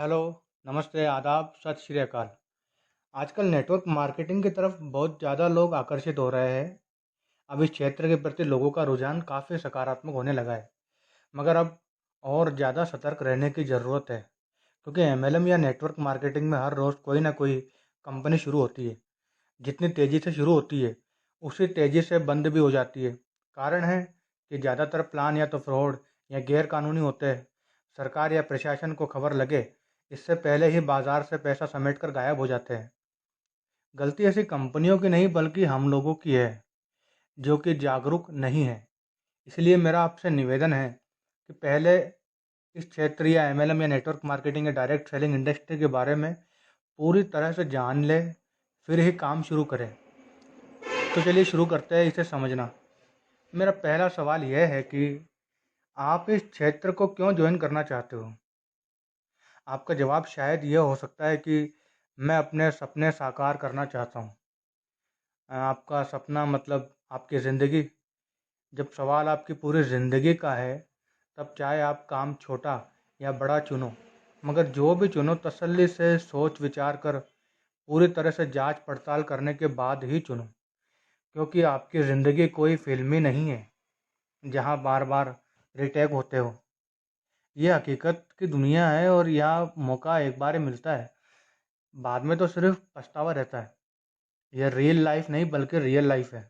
Hello, नमस्ते, आदाब, सत श्री अकाल। आजकल नेटवर्क मार्केटिंग की तरफ बहुत ज़्यादा लोग आकर्षित हो रहे हैं। अब इस क्षेत्र के प्रति लोगों का रुझान काफ़ी सकारात्मक होने लगा है। मगर अब और ज़्यादा सतर्क रहने की ज़रूरत है, क्योंकि एमएलएम या नेटवर्क मार्केटिंग में हर रोज़ कोई ना कोई कंपनी शुरू होती है। जितनी तेज़ी से शुरू होती है, उसी तेज़ी से बंद भी हो जाती है। कारण है कि ज़्यादातर प्लान या तो फ्रॉड या गैर कानूनी होते हैं। सरकार या प्रशासन को खबर लगे, इससे पहले ही बाजार से पैसा समेटकर गायब हो जाते हैं। गलती ऐसी कंपनियों की नहीं बल्कि हम लोगों की है, जो कि जागरूक नहीं है। इसलिए मेरा आपसे निवेदन है कि पहले इस क्षेत्र या एमएलएम या नेटवर्क मार्केटिंग या डायरेक्ट सेलिंग इंडस्ट्री के बारे में पूरी तरह से जान ले, फिर ही काम शुरू करें। तो चलिए शुरू करते हैं इसे समझना। मेरा पहला सवाल यह है कि आप इस क्षेत्र को क्यों ज्वाइन करना चाहते हो? आपका जवाब शायद यह हो सकता है कि मैं अपने सपने साकार करना चाहता हूँ। आपका सपना मतलब आपकी ज़िंदगी। जब सवाल आपकी पूरी ज़िंदगी का है, तब चाहे आप काम छोटा या बड़ा चुनो, मगर जो भी चुनो तसल्ली से सोच विचार कर पूरी तरह से जांच पड़ताल करने के बाद ही चुनो। क्योंकि आपकी ज़िंदगी कोई फिल्म ही नहीं है जहाँ बार बार रिटेक होते हो। ये हकीकत की दुनिया है और यहाँ मौका एक बार ही मिलता है, बाद में तो सिर्फ पछतावा रहता है। यह रियल लाइफ नहीं बल्कि रियल लाइफ है।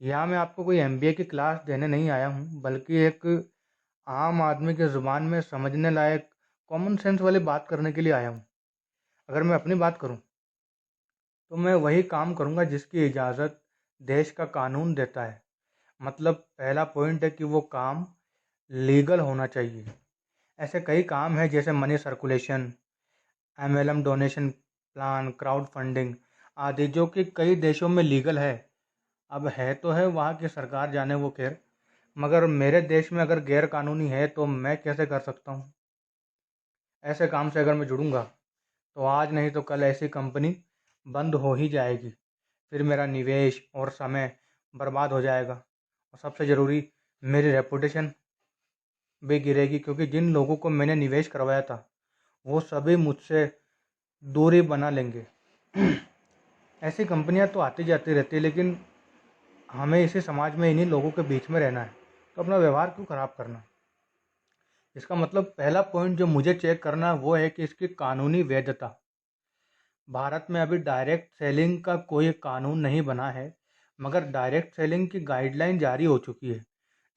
यहाँ मैं आपको कोई एमबीए की क्लास देने नहीं आया हूँ, बल्कि एक आम आदमी के ज़ुबान में समझने लायक कॉमन सेंस वाली बात करने के लिए आया हूँ। अगर मैं अपनी बात करूँ तो मैं वही काम करूँगा जिसकी इजाज़त देश का कानून देता है। मतलब पहला पॉइंट है कि वो काम लीगल होना चाहिए। ऐसे कई काम हैं जैसे money circulation, MLM donation plan, crowd funding आदि, जो कि कई देशों में लीगल है। अब है तो है, वहाँ की सरकार जाने वो खैर, मगर मेरे देश में अगर गैर कानूनी है तो मैं कैसे कर सकता हूँ? ऐसे काम से अगर मैं जुड़ूंगा तो आज नहीं तो कल ऐसी कंपनी बंद हो ही जाएगी। फिर मेरा निवेश और समय बर्बाद हो जाएगा, और सबसे ज़रूरी मेरी रेपुटेशन भी गिरेगी, क्योंकि जिन लोगों को मैंने निवेश करवाया था वो सभी मुझसे दूरी बना लेंगे। ऐसी कंपनियां तो आती जाती रहती है, लेकिन हमें इसी समाज में इन्हीं लोगों के बीच में रहना है, तो अपना व्यवहार क्यों ख़राब करना? इसका मतलब पहला पॉइंट जो मुझे चेक करना है वो है कि इसकी कानूनी वैधता। भारत में अभी डायरेक्ट सेलिंग का कोई कानून नहीं बना है, मगर डायरेक्ट सेलिंग की गाइडलाइन जारी हो चुकी है,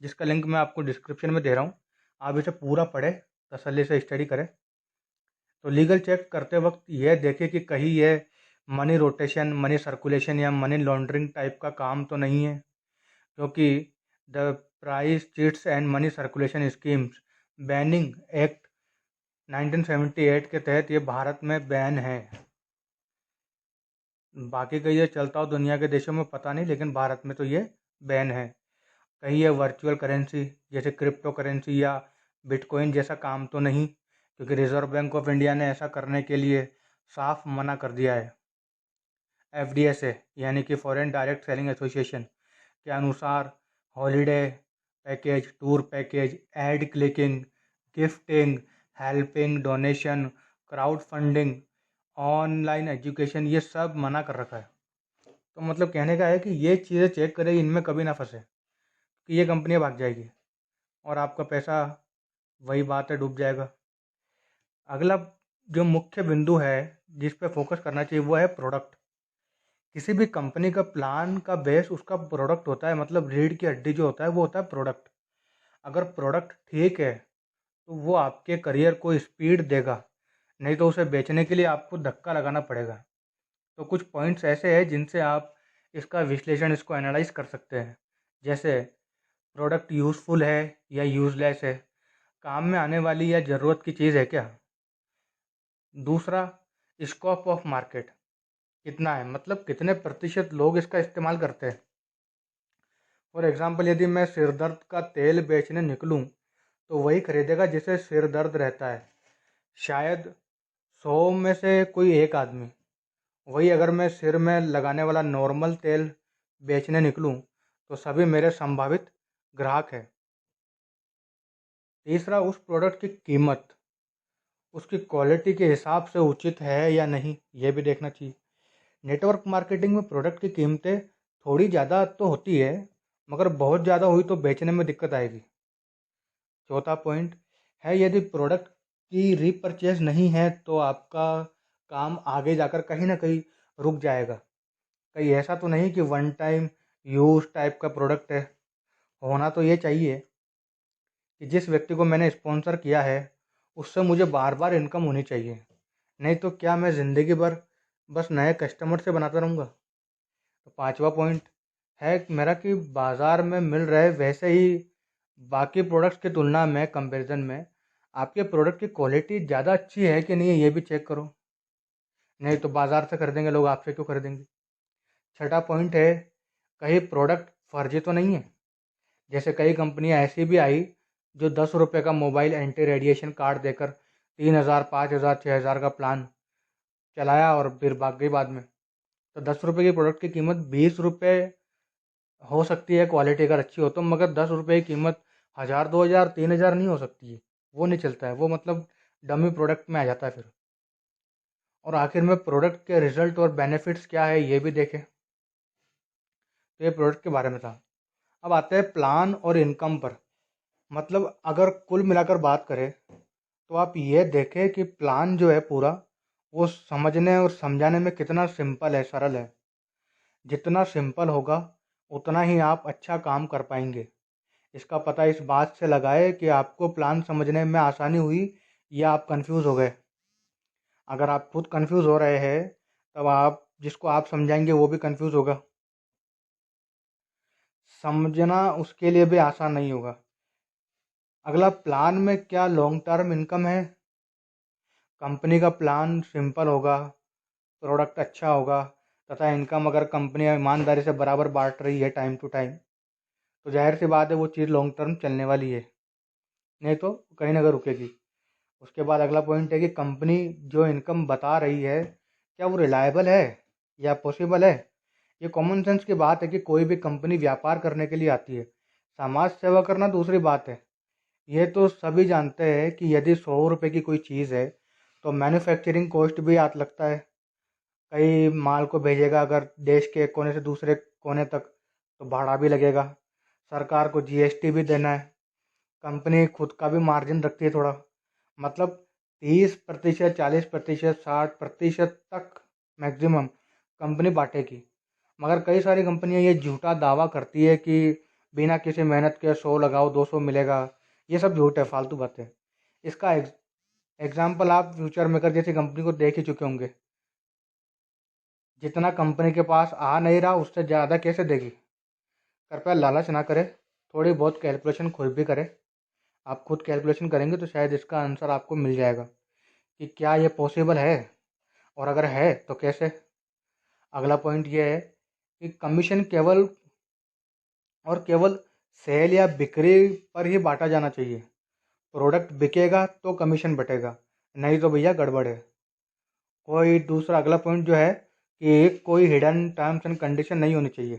जिसका लिंक मैं आपको डिस्क्रिप्शन में दे रहा हूँ। आप इसे पूरा पढ़ें, तसल्ली से स्टडी करें। तो लीगल चेक करते वक्त यह देखें कि कहीं यह मनी रोटेशन, मनी सर्कुलेशन या मनी लॉन्ड्रिंग टाइप का काम तो नहीं है, क्योंकि the price cheats and money circulation schemes banning act 1978 के तहत ये भारत में बैन है। बाकी कहीं ये चलता हो दुनिया के देशों में पता नहीं, लेकिन भारत में तो ये बैन है। कहीं ये वर्चुअल करेंसी जैसे क्रिप्टो करेंसी या बिटकॉइन जैसा काम तो नहीं, क्योंकि रिजर्व बैंक ऑफ इंडिया ने ऐसा करने के लिए साफ मना कर दिया है। एफडीएसए यानी कि फॉरेन डायरेक्ट सेलिंग एसोसिएशन के अनुसार holiday package, tour package, ad clicking, gifting, helping, donation, crowd funding, online education, ये सब मना कर रखा है। तो मतलब कहने का है कि ये चीज़ें चेक करें, इनमें कभी ना फंसे, कि ये कंपनियां भाग जाएगी और आपका पैसा वही बात है डूब जाएगा। अगला जो मुख्य बिंदु है जिस पे फोकस करना चाहिए वो है प्रोडक्ट। किसी भी कंपनी का प्लान का बेस उसका प्रोडक्ट होता है, मतलब रीढ़ की हड्डी जो होता है वो होता है प्रोडक्ट। अगर प्रोडक्ट ठीक है तो वो आपके करियर को स्पीड देगा, नहीं तो उसे बेचने के लिए आपको धक्का लगाना पड़ेगा। तो कुछ पॉइंट्स ऐसे हैं जिनसे आप इसका विश्लेषण, इसको एनालाइज कर सकते हैं। जैसे प्रोडक्ट यूज़फुल है या यूज़लेस है, काम में आने वाली या ज़रूरत की चीज़ है क्या? दूसरा, स्कोप ऑफ मार्केट कितना है, मतलब कितने प्रतिशत लोग इसका इस्तेमाल करते हैं। फॉर एग्ज़ाम्पल, यदि मैं सिर दर्द का तेल बेचने निकलूं तो वही खरीदेगा जिसे सिर दर्द रहता है, शायद 100 में से कोई एक आदमी। वही अगर मैं सिर में लगाने वाला नॉर्मल तेल बेचने निकलूं तो सभी मेरे संभावित ग्राहक हैं। तीसरा, उस प्रोडक्ट की कीमत, उसकी क्वालिटी के हिसाब से उचित है या नहीं, ये भी देखना चाहिए। नेटवर्क मार्केटिंग में प्रोडक्ट की कीमतें थोड़ी ज़्यादा तो होती है, मगर बहुत ज़्यादा हुई तो बेचने में दिक्कत आएगी। चौथा पॉइंट है, यदि प्रोडक्ट की रीपरचेज नहीं है तो आपका काम आगे जाकर कहीं ना कहीं रुक जाएगा। कहीं ऐसा तो नहीं कि वन टाइम यूज टाइप का प्रोडक्ट है। होना तो ये चाहिए कि जिस व्यक्ति को मैंने स्पॉन्सर किया है उससे मुझे बार बार इनकम होनी चाहिए। नहीं तो क्या मैं ज़िंदगी भर बस नए कस्टमर से बनाता रहूँगा। तो पांचवा पॉइंट है मेरा कि बाज़ार में मिल रहे वैसे ही बाकी प्रोडक्ट्स की तुलना में, कंपैरिजन में, आपके प्रोडक्ट की क्वालिटी ज़्यादा अच्छी है कि नहीं है ये भी चेक करो। नहीं तो बाज़ार से खरीदेंगे लोग, आपसे क्यों खरीदेंगे। छठा पॉइंट है, कहीं प्रोडक्ट फर्जी तो नहीं है। जैसे कई कंपनियां ऐसी भी आई जो 10 रुपये का मोबाइल एंटी रेडिएशन कार्ड देकर 3,000, 5,000, 6,000 का प्लान चलाया और फिर भाग गई बाद में। तो 10 रुपये की प्रोडक्ट की कीमत 20 रुपये हो सकती है क्वालिटी अगर अच्छी हो तो, मगर 10 रुपये की कीमत 1,000, 2,000, 3,000 नहीं हो सकती है। वो नहीं चलता है, वो मतलब डमी प्रोडक्ट में आ जाता है फिर। और आखिर में प्रोडक्ट के रिजल्ट और बेनिफिट्स क्या है ये भी देखें। तो ये प्रोडक्ट के बारे में था। अब आते हैं प्लान और इनकम पर। मतलब अगर कुल मिलाकर बात करें तो आप ये देखें कि प्लान जो है पूरा, वो समझने और समझाने में कितना सिंपल है, सरल है। जितना सिंपल होगा उतना ही आप अच्छा काम कर पाएंगे। इसका पता इस बात से लगाए कि आपको प्लान समझने में आसानी हुई या आप कंफ्यूज हो गए। अगर आप खुद कंफ्यूज हो रहे हैं तब आप जिसको आप समझाएंगे वो भी कंफ्यूज होगा। समझना उसके लिए भी आसान नहीं होगा। अगला, प्लान में क्या लॉन्ग टर्म इनकम है। कंपनी का प्लान सिंपल होगा, प्रोडक्ट अच्छा होगा तथा इनकम अगर कंपनी ईमानदारी से बराबर बांट रही है टाइम टू टाइम, तो जाहिर सी बात है वो चीज़ लॉन्ग टर्म चलने वाली है। नहीं तो कहीं ना कहीं रुकेगी। उसके बाद अगला पॉइंट है कि कंपनी जो इनकम बता रही है क्या वो रिलायबल है या पॉसिबल है। ये कॉमन सेंस की बात है कि कोई भी कंपनी व्यापार करने के लिए आती है, समाज सेवा करना दूसरी बात है। ये तो सभी जानते हैं कि यदि 100 रुपये की कोई चीज़ है तो मैन्युफैक्चरिंग कॉस्ट भी हाथ लगता है। कई माल को भेजेगा अगर देश के एक कोने से दूसरे कोने तक, तो भाड़ा भी लगेगा। सरकार को जीएसटी भी देना है। कंपनी खुद का भी मार्जिन रखती है थोड़ा। मतलब 30%, 40%, 60% तक मैक्सिमम कंपनी बांटेगी। मगर कई सारी कंपनियां ये झूठा दावा करती है कि बिना किसी मेहनत के 100 लगाओ 200 मिलेगा। ये सब झूठ है, फालतू बातें। इसका एग्जाम्पल आप फ्यूचर मेकर जैसी कंपनी को देख ही चुके होंगे। जितना कंपनी के पास आ नहीं रहा उससे ज़्यादा कैसे देगी। कृपया लालच ना करें, थोड़ी बहुत कैलकुलेशन खुद भी करें। आप खुद कैलकुलेशन करेंगे तो शायद इसका आंसर आपको मिल जाएगा कि क्या ये पॉसिबल है, और अगर है तो कैसे। अगला पॉइंट ये है कि कमीशन केवल और केवल सेल या बिक्री पर ही बांटा जाना चाहिए। प्रोडक्ट बिकेगा तो कमीशन बटेगा, नहीं तो भैया गड़बड़ है। कोई दूसरा अगला पॉइंट जो है कि कोई हिडन टर्म्स एंड कंडीशन नहीं होनी चाहिए।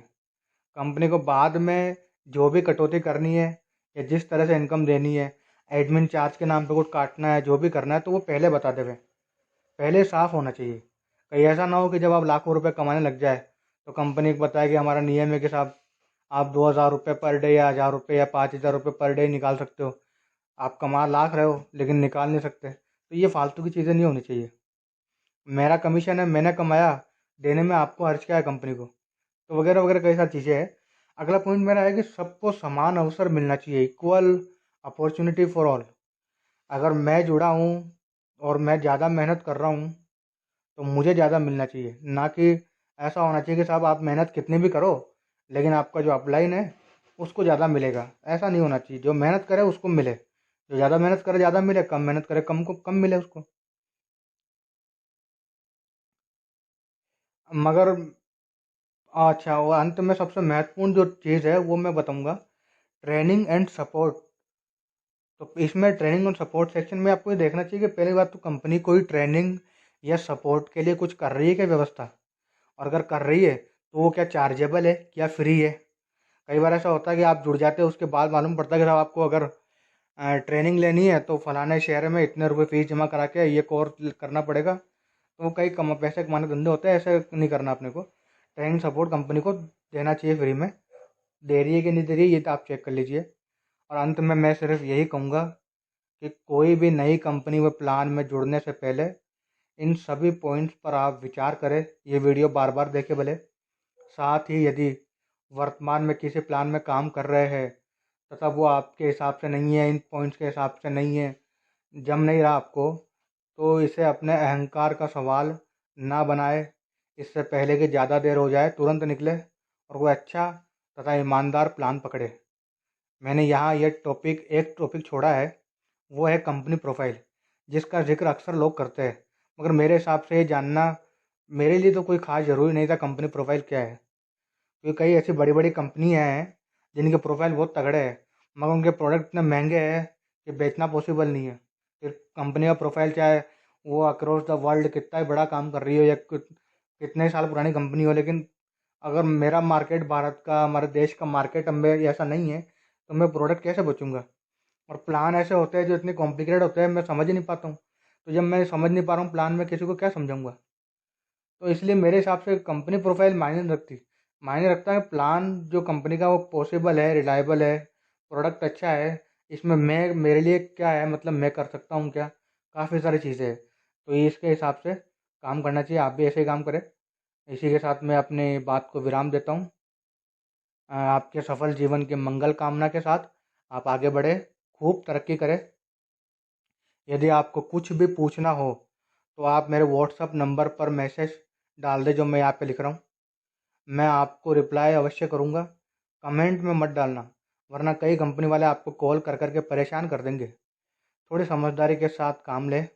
कंपनी को बाद में जो भी कटौती करनी है या जिस तरह से इनकम देनी है, एडमिन चार्ज के नाम पे कुछ काटना है, जो भी करना है तो वो पहले बता देवे। पहले साफ होना चाहिए। कहीं ऐसा ना हो कि जब आप लाखों रुपए कमाने लग जाए तो कंपनी को बताए कि हमारा नियम है कि साहब आप 2,000 रुपये पर डे या 1,000 रुपये या 5,000 रुपये पर डे निकाल सकते हो। आप कमा लाख रहे हो लेकिन निकाल नहीं सकते। तो ये फालतू की चीज़ें नहीं होनी चाहिए। मेरा कमीशन है, मैंने कमाया, देने में आपको हर्ज क्या है कंपनी को। तो वगैरह वगैरह कई सारी चीज़ें हैं। अगला पॉइंट मेरा है कि सबको समान अवसर मिलना चाहिए, इक्वल अपॉर्चुनिटी फॉर ऑल। अगर मैं जुड़ा हूँ और मैं ज़्यादा मेहनत कर रहा हूँ तो मुझे ज़्यादा मिलना चाहिए, ना कि ऐसा होना चाहिए कि साहब आप मेहनत कितनी भी करो लेकिन आपका जो अपलाइन है उसको ज़्यादा मिलेगा। ऐसा नहीं होना चाहिए। जो मेहनत करे उसको मिले, जो ज़्यादा मेहनत करे ज़्यादा मिले, कम मेहनत करे कम को कम मिले उसको। मगर अच्छा, वो अंत में सबसे महत्वपूर्ण जो चीज़ है वो मैं बताऊंगा, ट्रेनिंग एंड सपोर्ट। तो इसमें ट्रेनिंग और सपोर्ट सेक्शन में आपको ये देखना चाहिए कि पहली बात तो कंपनी कोई ट्रेनिंग या सपोर्ट के लिए कुछ कर रही है क्या व्यवस्था, और अगर कर रही है तो वो क्या चार्जेबल है या फ्री है। कई बार ऐसा होता है कि आप जुड़ जाते हो उसके बाद मालूम पड़ता है कि साहब आपको अगर ट्रेनिंग लेनी है तो फलाने शहर में इतने रुपए फीस जमा करा के ये कोर्स करना पड़ेगा। तो वो कई कम पैसे कमाने के धंधे होते हैं, ऐसे नहीं करना अपने को। ट्रेनिंग सपोर्ट कंपनी को देना चाहिए फ्री में। दे रही है कि नहीं दे रही है ये तो आप चेक कर लीजिए। और अंत में मैं सिर्फ यही कहूँगा कि कोई भी नई कंपनी व प्लान में जुड़ने से पहले इन सभी पॉइंट्स पर आप विचार करें। ये वीडियो बार बार देखें भले। साथ ही यदि वर्तमान में किसी प्लान में काम कर रहे हैं तथा वो आपके हिसाब से नहीं है, इन पॉइंट्स के हिसाब से नहीं है, जम नहीं रहा आपको, तो इसे अपने अहंकार का सवाल ना बनाए। इससे पहले कि ज़्यादा देर हो जाए तुरंत निकले और वो अच्छा तथा ईमानदार प्लान पकड़े। मैंने यहाँ एक टॉपिक छोड़ा है, वो है कंपनी प्रोफाइल, जिसका जिक्र अक्सर लोग करते हैं। मगर मेरे हिसाब से ये जानना मेरे लिए तो कोई ख़ास ज़रूरी नहीं था कंपनी प्रोफाइल क्या है। क्योंकि कई ऐसी बड़ी बड़ी कंपनियां हैं जिनके प्रोफाइल बहुत तगड़े हैं, मगर उनके प्रोडक्ट इतने महंगे हैं कि बेचना पॉसिबल नहीं है। फिर कंपनी का प्रोफाइल चाहे वो अक्रॉस द वर्ल्ड कितना ही बड़ा काम कर रही हो या कितने साल पुरानी कंपनी हो, लेकिन अगर मेरा मार्केट भारत का, हमारे देश का मार्केट में ऐसा नहीं है तो मैं प्रोडक्ट कैसे बेचूंगा। और प्लान ऐसे होते हैं जो इतने कॉम्प्लिकेटेड होते हैं, मैं समझ ही नहीं पाता हूँ। तो जब मैं समझ नहीं पा रहा हूँ प्लान में, किसी को क्या समझाऊंगा। तो इसलिए मेरे हिसाब से कंपनी प्रोफाइल मायने नहीं रखती। मायने रखता है प्लान जो कंपनी का वो पॉसिबल है, रिलायबल है, प्रोडक्ट अच्छा है, इसमें मैं मेरे लिए क्या है, मतलब मैं कर सकता हूँ क्या, काफ़ी सारी चीज़ें हैं। तो ये इसके हिसाब से काम करना चाहिए। आप भी ऐसे ही काम करें। इसी के साथ मैं अपनी बात को विराम देता हूँ। आपके सफल जीवन के मंगल कामना के साथ आप आगे बढ़े, खूब तरक्की करें। यदि आपको कुछ भी पूछना हो तो आप मेरे व्हाट्सअप नंबर पर मैसेज डाल दें जो मैं यहाँ पे लिख रहा हूँ। मैं आपको रिप्लाई अवश्य करूँगा। कमेंट में मत डालना, वरना कई कंपनी वाले आपको कॉल कर कर के परेशान कर देंगे। थोड़ी समझदारी के साथ काम लें।